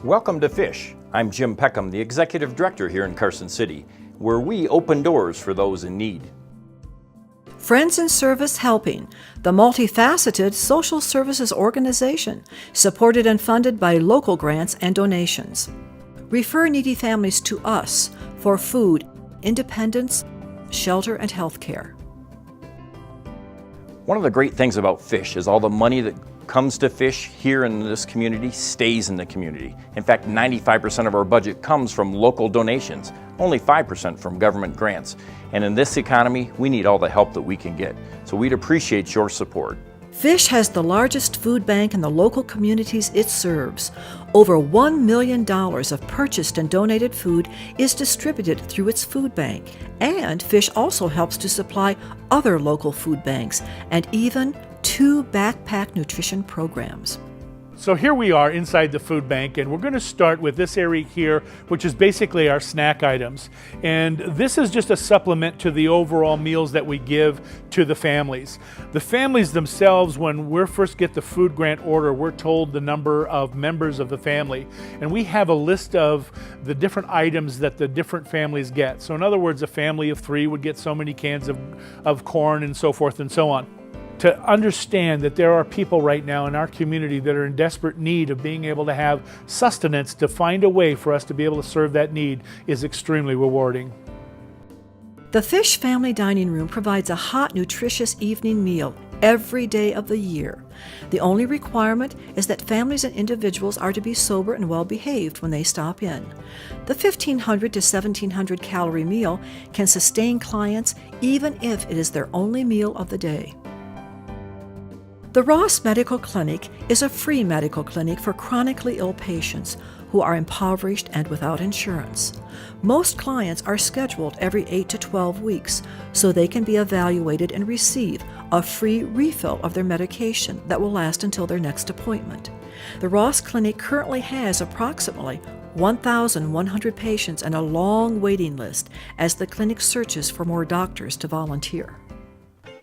Welcome to F.I.S.H. I'm Jim Peckham, the Executive Director here in Carson City, where we open doors for those in need. Friends in Service Helping, the multifaceted social services organization supported and funded by local grants and donations. Refer needy families to us for food, independence, shelter, and health care. One of the great things about F.I.S.H. is all the money that comes to F.I.S.H. here in this community stays in the community. In fact, 95% of our budget comes from local donations, only 5% from government grants. And in this economy, we need all the help that we can get. So we'd appreciate your support. F.I.S.H. has the largest food bank in the local communities it serves. Over $1 million of purchased and donated food is distributed through its food bank. And F.I.S.H. also helps to supply other local food banks and even 2 backpack nutrition programs. So here we are inside the food bank, and we're going to start with this area here, which is basically our snack items. And this is just a supplement to the overall meals that we give to the families. The families themselves, when we first get the food grant order, we're told the number of members of the family. And we have a list of the different items that the different families get. So in other words, a family of 3 would get so many cans of corn and so forth and so on. To understand that there are people right now in our community that are in desperate need of being able to have sustenance, to find a way for us to be able to serve that need, is extremely rewarding. The F.I.S.H. Family Dining Room provides a hot, nutritious evening meal every day of the year. The only requirement is that families and individuals are to be sober and well-behaved when they stop in. The 1,500 to 1,700 calorie meal can sustain clients even if it is their only meal of the day. The Ross Medical Clinic is a free medical clinic for chronically ill patients who are impoverished and without insurance. Most clients are scheduled every 8 to 12 weeks so they can be evaluated and receive a free refill of their medication that will last until their next appointment. The Ross Clinic currently has approximately 1,100 patients and a long waiting list as the clinic searches for more doctors to volunteer.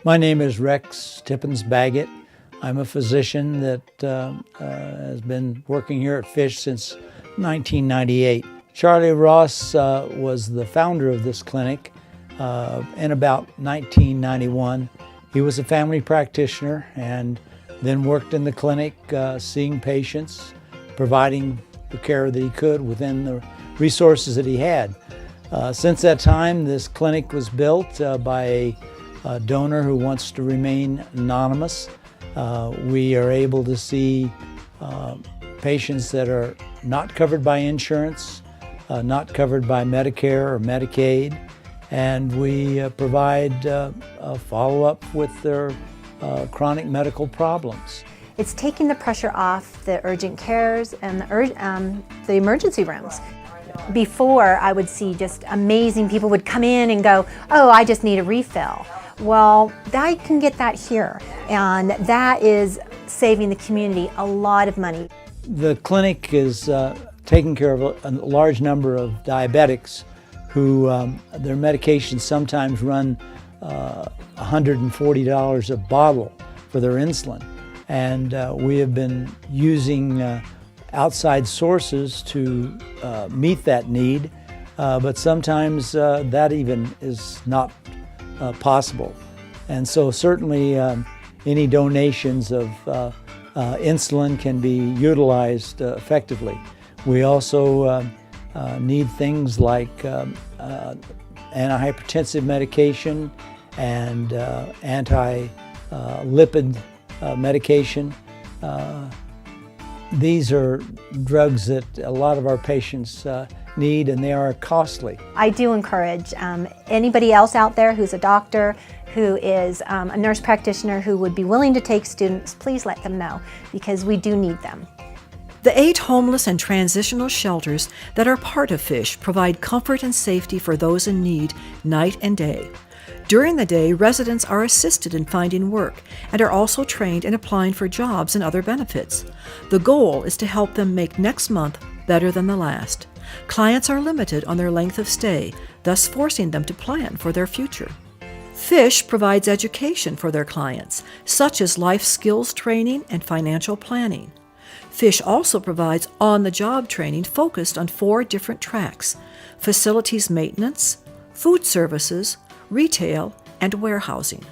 My name is Rex Tippins-Baggett. I'm a physician that has been working here at F.I.S.H. since 1998. Charlie Ross was the founder of this clinic in about 1991. He was a family practitioner and then worked in the clinic seeing patients, providing the care that he could within the resources that he had. Since that time, this clinic was built by a donor who wants to remain anonymous. We are able to see patients that are not covered by insurance, not covered by Medicare or Medicaid, and we provide a follow-up with their chronic medical problems. It's taking the pressure off the urgent cares and the emergency rooms. Before, I would see just amazing people would come in and go, "Oh, I just need a refill." Well, I can get that here, and that is saving the community a lot of money. The clinic is taking care of a large number of diabetics who their medications sometimes run $140 a bottle for their insulin. And we have been using outside sources to meet that need, but sometimes that even is not possible. And so certainly any donations of insulin can be utilized effectively. We also need things like antihypertensive medication and anti-lipid medication. These are drugs that a lot of our patients need, and they are costly. I do encourage anybody else out there who's a doctor, who is a nurse practitioner who would be willing to take students, please let them know, because we do need them. The 8 homeless and transitional shelters that are part of F.I.S.H. provide comfort and safety for those in need night and day. During the day, residents are assisted in finding work and are also trained in applying for jobs and other benefits. The goal is to help them make next month better than the last. Clients are limited on their length of stay, thus forcing them to plan for their future. F.I.S.H. provides education for their clients, such as life skills training and financial planning. F.I.S.H. also provides on-the-job training focused on 4 different tracks: facilities maintenance, food services, retail, and warehousing.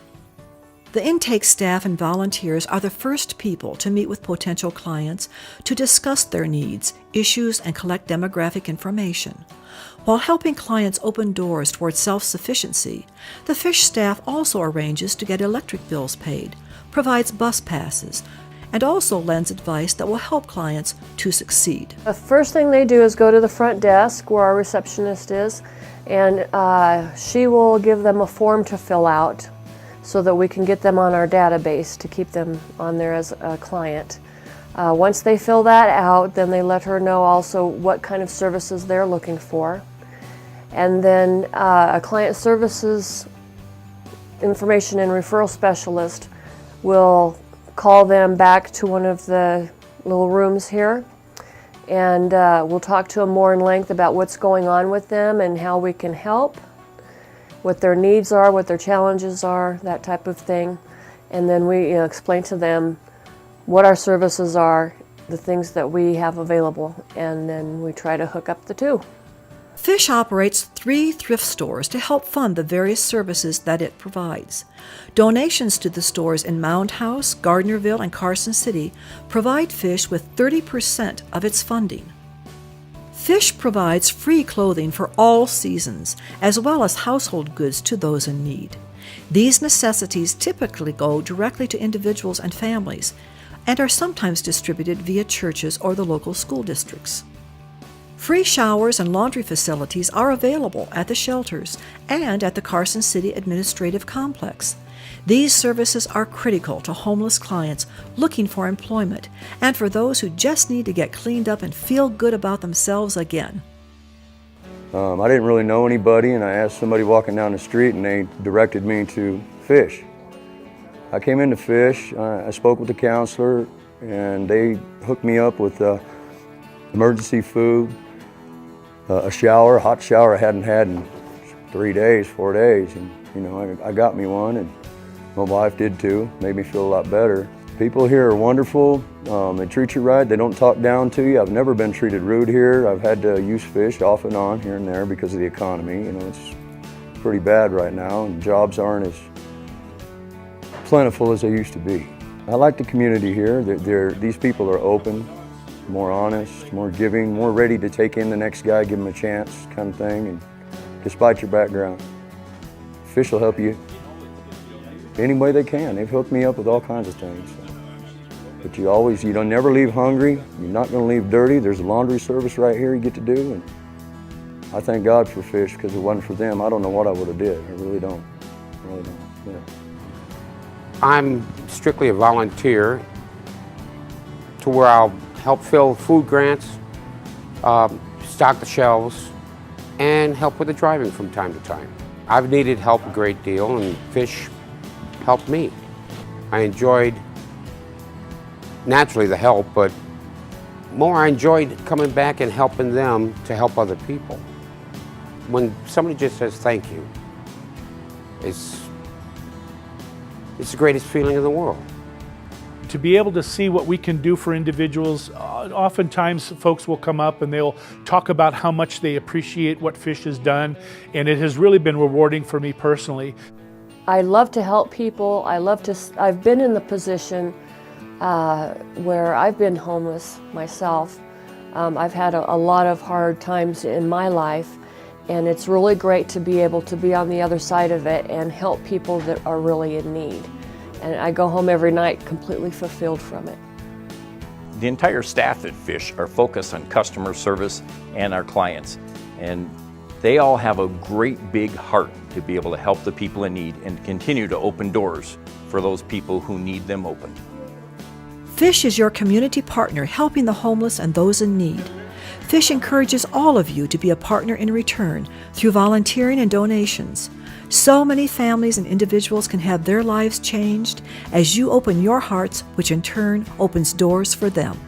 The intake staff and volunteers are the first people to meet with potential clients to discuss their needs, issues, and collect demographic information. While helping clients open doors towards self-sufficiency, the F.I.S.H. staff also arranges to get electric bills paid, provides bus passes, and also lends advice that will help clients to succeed. The first thing they do is go to the front desk where our receptionist is, and she will give them a form to fill out so that we can get them on our database to keep them on there as a client. Once they fill that out, then they let her know also what kind of services they're looking for. And then a client services information and referral specialist will call them back to one of the little rooms here, and we'll talk to them more in length about what's going on with them and how we can help, what their needs are, what their challenges are, that type of thing. And then we explain to them what our services are, the things that we have available, and then we try to hook up the two. F.I.S.H. operates 3 thrift stores to help fund the various services that it provides. Donations to the stores in Mound House, Gardnerville, and Carson City provide F.I.S.H. with 30% of its funding. F.I.S.H. provides free clothing for all seasons, as well as household goods to those in need. These necessities typically go directly to individuals and families, and are sometimes distributed via churches or the local school districts. Free showers and laundry facilities are available at the shelters and at the Carson City Administrative Complex. These services are critical to homeless clients looking for employment and for those who just need to get cleaned up and feel good about themselves again. I didn't really know anybody, and I asked somebody walking down the street, and they directed me to F.I.S.H. I came into F.I.S.H., I spoke with the counselor, and they hooked me up with emergency food, a shower, hot shower I hadn't had in 3 days, 4 days, and I got me one, and my wife did too. Made me feel a lot better. People here are wonderful. They treat you right. They don't talk down to you. I've never been treated rude here. I've had to use F.I.S.H. off and on here and there because of the economy. It's pretty bad right now, and jobs aren't as plentiful as they used to be. I like the community here. These people are open, more honest, more giving, more ready to take in the next guy, give him a chance kind of thing, and despite your background. F.I.S.H. will help you any way they can. They've hooked me up with all kinds of things. But you don't never leave hungry. You're not going to leave dirty. There's a laundry service right here you get to do, and I thank God for F.I.S.H. because if it wasn't for them, I don't know what I would have did. I really don't. Yeah. I'm strictly a volunteer to where I'll help fill food grants, stock the shelves, and help with the driving from time to time. I've needed help a great deal, and F.I.S.H. helped me. I enjoyed, naturally, the help, but more I enjoyed coming back and helping them to help other people. When somebody just says thank you, it's the greatest feeling in the world. To be able to see what we can do for individuals, oftentimes folks will come up and they'll talk about how much they appreciate what F.I.S.H. has done, and it has really been rewarding for me personally. I love to help people. I've been in the position where I've been homeless myself. I've had a lot of hard times in my life, and it's really great to be able to be on the other side of it and help people that are really in need. And I go home every night completely fulfilled from it. The entire staff at F.I.S.H. are focused on customer service and our clients, and they all have a great big heart to be able to help the people in need and continue to open doors for those people who need them opened. F.I.S.H. is your community partner helping the homeless and those in need. F.I.S.H. encourages all of you to be a partner in return through volunteering and donations. So many families and individuals can have their lives changed as you open your hearts, which in turn opens doors for them.